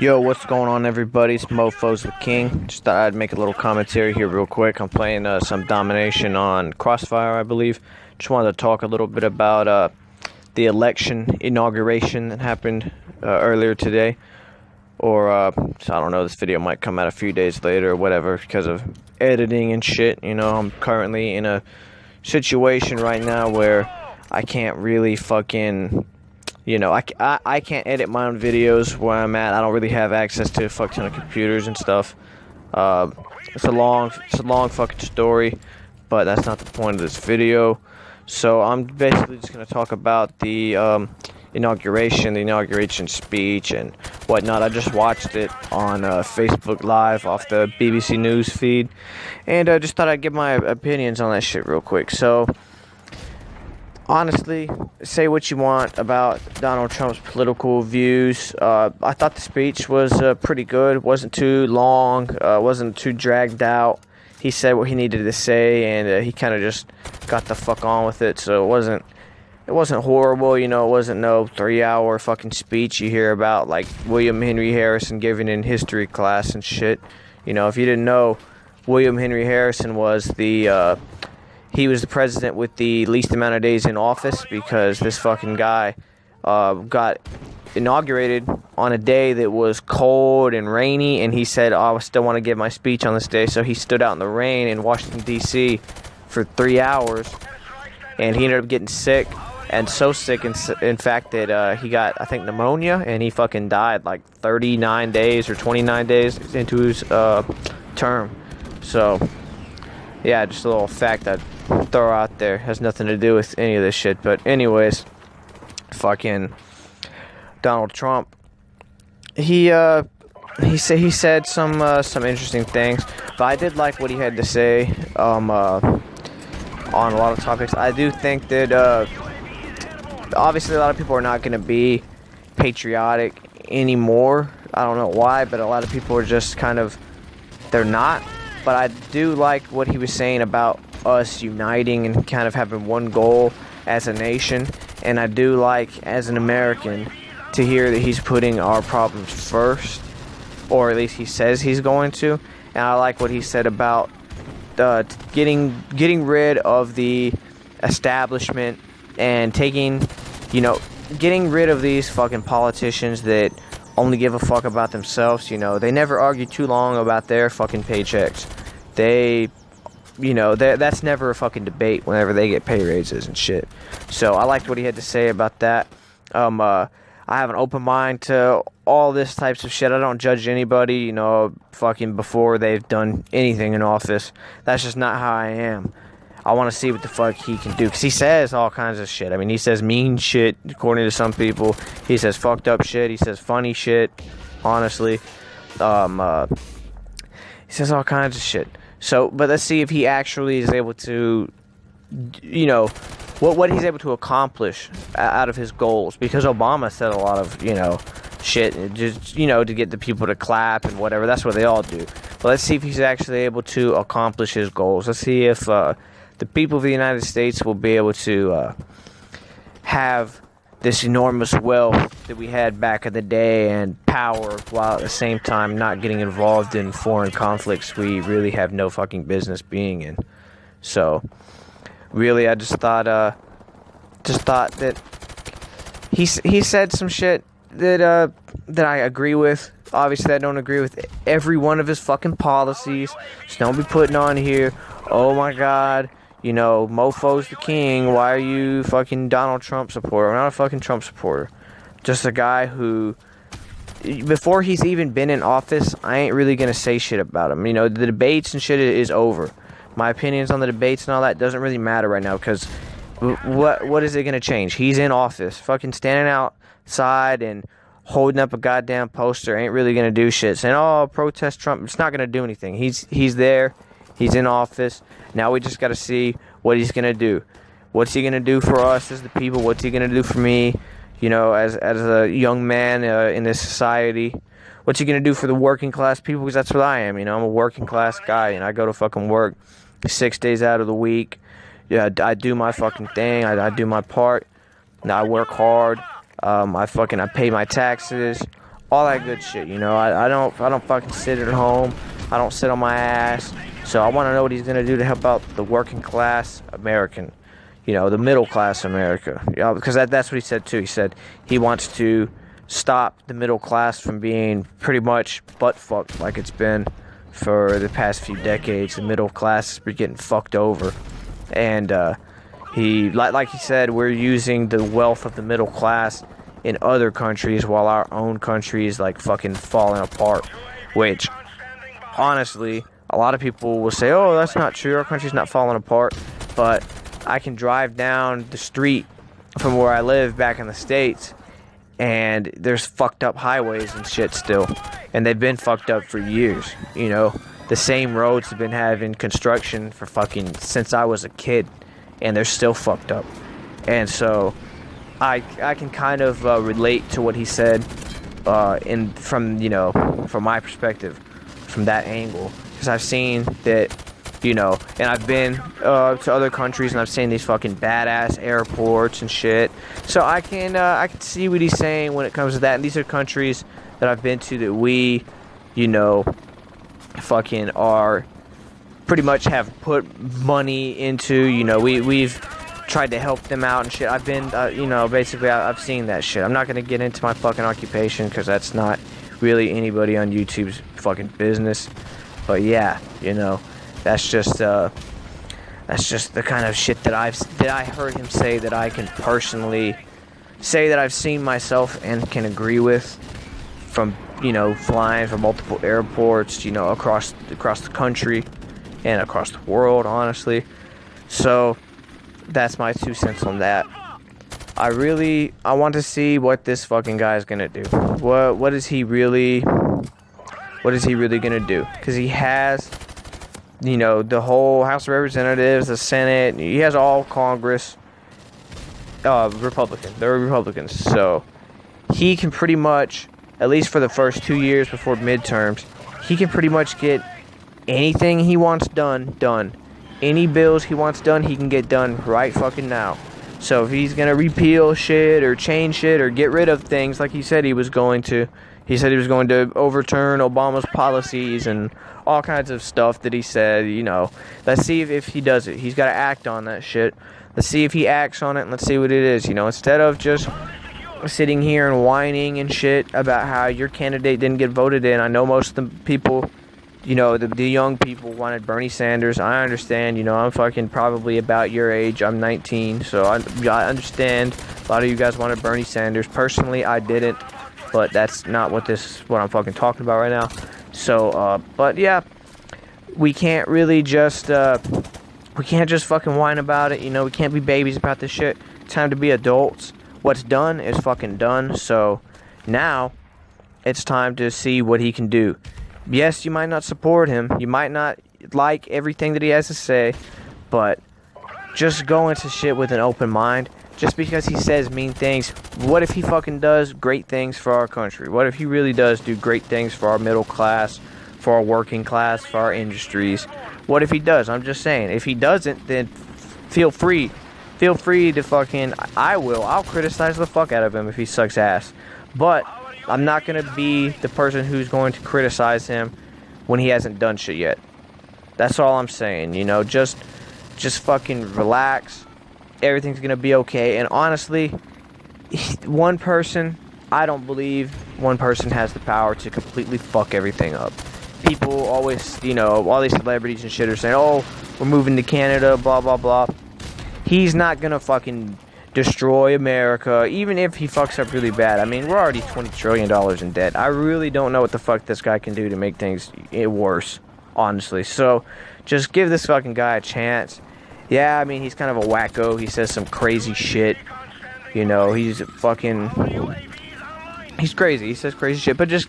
Yo, what's going on, everybody? It's Mofos the King. Just thought I'd make a little commentary here real quick. I'm playing some domination on Crossfire, I believe. Just wanted to talk a little bit about the election inauguration that happened earlier today. Or, I don't know, this video might come out a few days later or whatever because of editing and shit. You know, I'm currently in a situation right now where I can't really fucking... You know, I can't edit my own videos where I'm at. I don't really have access to a fuck ton of computers and stuff. It's a long fucking story, but that's not the point of this video. So I'm basically just gonna talk about the inauguration speech and whatnot. I just watched it on Facebook Live off the BBC News feed, and I just thought I'd give my opinions on that shit real quick. So. Honestly, say what you want about Donald Trump's political views. I thought the speech was pretty good. It wasn't too long. Wasn't too dragged out. He said what he needed to say, and he kind of just got the fuck on with it. So it wasn't horrible. You know, it wasn't no 3-hour fucking speech you hear about like William Henry Harrison giving in history class and shit. You know, if you didn't know, William Henry Harrison was he was the president with the least amount of days in office because this fucking guy got inaugurated on a day that was cold and rainy, and he said, I still want to give my speech on this day, so he stood out in the rain in Washington, D.C. for 3 hours, and he ended up getting sick, and so sick, in fact, that he got, I think, pneumonia, and he fucking died like 39 days or 29 days into his term. So, yeah, just a little fact I'd throw out there. Has nothing to do with any of this shit. But anyways, fucking Donald Trump. He said some interesting things. But I did like what he had to say on a lot of topics. I do think that obviously a lot of people are not going to be patriotic anymore. I don't know why, but a lot of people are just kind of, they're not. But I do like what he was saying about us uniting and kind of having one goal as a nation. And I do like, as an American, to hear that he's putting our problems first. Or at least he says he's going to. And I like what he said about getting rid of the establishment and getting rid of these fucking politicians that only give a fuck about themselves. You know, they never argue too long about their fucking paychecks. That's never a fucking debate whenever they get pay raises and shit. So I liked what he had to say about that. I have an open mind to all this types of shit. I don't judge anybody, you know, fucking before they've done anything in office. That's just not how I am. I want to see what the fuck he can do. Because he says all kinds of shit. I mean, he says mean shit, according to some people. He says fucked up shit. He says funny shit, honestly. He says all kinds of shit. So, but let's see if he actually is able to, you know, what he's able to accomplish out of his goals. Because Obama said a lot of, you know, shit, just, you know, to get the people to clap and whatever. That's what they all do. But let's see if he's actually able to accomplish his goals. Let's see if the people of the United States will be able to have this enormous wealth that we had back in the day and power, while at the same time not getting involved in foreign conflicts we really have no fucking business being in. So, really, I just thought that he said some shit that I agree with. Obviously, I don't agree with every one of his fucking policies. Just don't be putting on here, oh my god, you know, Mofos the King, why are you fucking Donald Trump supporter? I'm not a fucking Trump supporter. Just a guy who, before he's even been in office, I ain't really gonna say shit about him. You know, the debates and shit is over. My opinions on the debates and all that doesn't really matter right now, because what is it gonna change? He's in office. Fucking standing outside and holding up a goddamn poster ain't really gonna do shit. Saying, oh, protest Trump, it's not gonna do anything. He's there. He's in office. Now we just got to see what he's going to do. What's he going to do for us as the people? What's he going to do for me, you know, as a young man in this society? What's he going to do for the working class people? Because that's what I am, you know. I'm a working class guy, and I go to fucking work 6 days out of the week. Yeah, I do my fucking thing. I do my part. I work hard. I pay my taxes. all that good shit. You know, I don't fucking sit at home. I don't sit on my ass. So I want to know what he's gonna do to help out the working class American, you know, the middle class America. You know, because that's what he said too. He said he wants to stop the middle class from being pretty much butt fucked like it's been for the past few decades. The middle class has been getting fucked over, and he like he said, we're using the wealth of the middle class in other countries while our own country is like fucking falling apart. Which, honestly, a lot of people will say, oh, that's not true, our country's not falling apart. But I can drive down the street from where I live back in the States, and there's fucked up highways and shit still. And they've been fucked up for years, you know. The same roads have been having construction for fucking since I was a kid, and they're still fucked up. And so I can kind of relate to what he said from my perspective, from that angle. Because I've seen that, you know, and I've been to other countries, and I've seen these fucking badass airports and shit. So I can see what he's saying when it comes to that. And these are countries that I've been to that we, you know, fucking are pretty much have put money into. You know, we've tried to help them out and shit. I've been, you know, basically I've seen that shit. I'm not gonna get into my fucking occupation because that's not really anybody on YouTube's fucking business. But yeah, you know, that's just the kind of shit that I heard him say that I can personally say that I've seen myself and can agree with from, you know, flying from multiple airports, you know, across the country and across the world, honestly. So that's my 2 cents on that. I want to see what this fucking guy is gonna do. What is he really gonna do? Because he has, you know, the whole House of Representatives, the Senate, he has all Congress, Republican. They're Republicans. So he can pretty much, at least for the first 2 years before midterms, he can pretty much get anything he wants done. Any bills he wants done, he can get done right fucking now. So if he's gonna repeal shit or change shit or get rid of things like he said he was going to, he said he was going to overturn Obama's policies and all kinds of stuff that he said, you know. Let's see if he does it. He's got to act on that shit. Let's see if he acts on it, and let's see what it is, you know. Instead of just sitting here and whining and shit about how your candidate didn't get voted in. I know most of the people, you know, the young people wanted Bernie Sanders. I understand, you know, I'm fucking probably about your age. I'm 19, so I understand a lot of you guys wanted Bernie Sanders. Personally, I didn't, but that's not what I'm fucking talking about right now. So, but yeah, we can't really just, we can't just fucking whine about it, you know. We can't be babies about this shit. It's time to be adults. What's done is fucking done. So now it's time to see what he can do. Yes, you might not support him. You might not like everything that he has to say, but just go into shit with an open mind. Just because he says mean things, what if he fucking does great things for our country? What if he really does do great things for our middle class, for our working class, for our industries? What if he does? I'm just saying. If he doesn't, then feel free to fucking, I'll criticize the fuck out of him if he sucks ass. But I'm not going to be the person who's going to criticize him when he hasn't done shit yet. That's all I'm saying, you know. Just fucking relax. Everything's going to be okay. And honestly, one person, I don't believe one person has the power to completely fuck everything up. People always, you know, all these celebrities and shit are saying, oh, we're moving to Canada, blah, blah, blah. He's not going to fucking destroy America, even if he fucks up really bad. I mean, we're already $20 trillion in debt. I really don't know what the fuck this guy can do to make things worse, honestly. So, just give this fucking guy a chance. Yeah, I mean, he's kind of a wacko. He says some crazy shit. You know, he's crazy. He says crazy shit, but just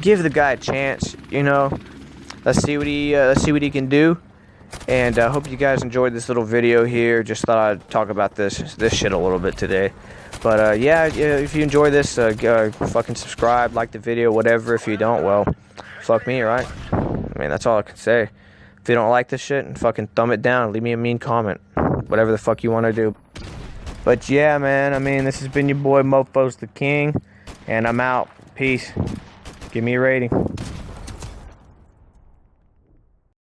give the guy a chance, you know. Let's see what he can do. And I hope you guys enjoyed this little video here. Just thought I'd talk about this shit a little bit today. But yeah, if you enjoy this, fucking subscribe, like the video, whatever. If you don't, well, fuck me, right? I mean, that's all I can say. If you don't like this shit, and fucking thumb it down. Leave me a mean comment. Whatever the fuck you want to do. But yeah, man, I mean, this has been your boy Mofos the King. And I'm out. Peace. Give me a rating.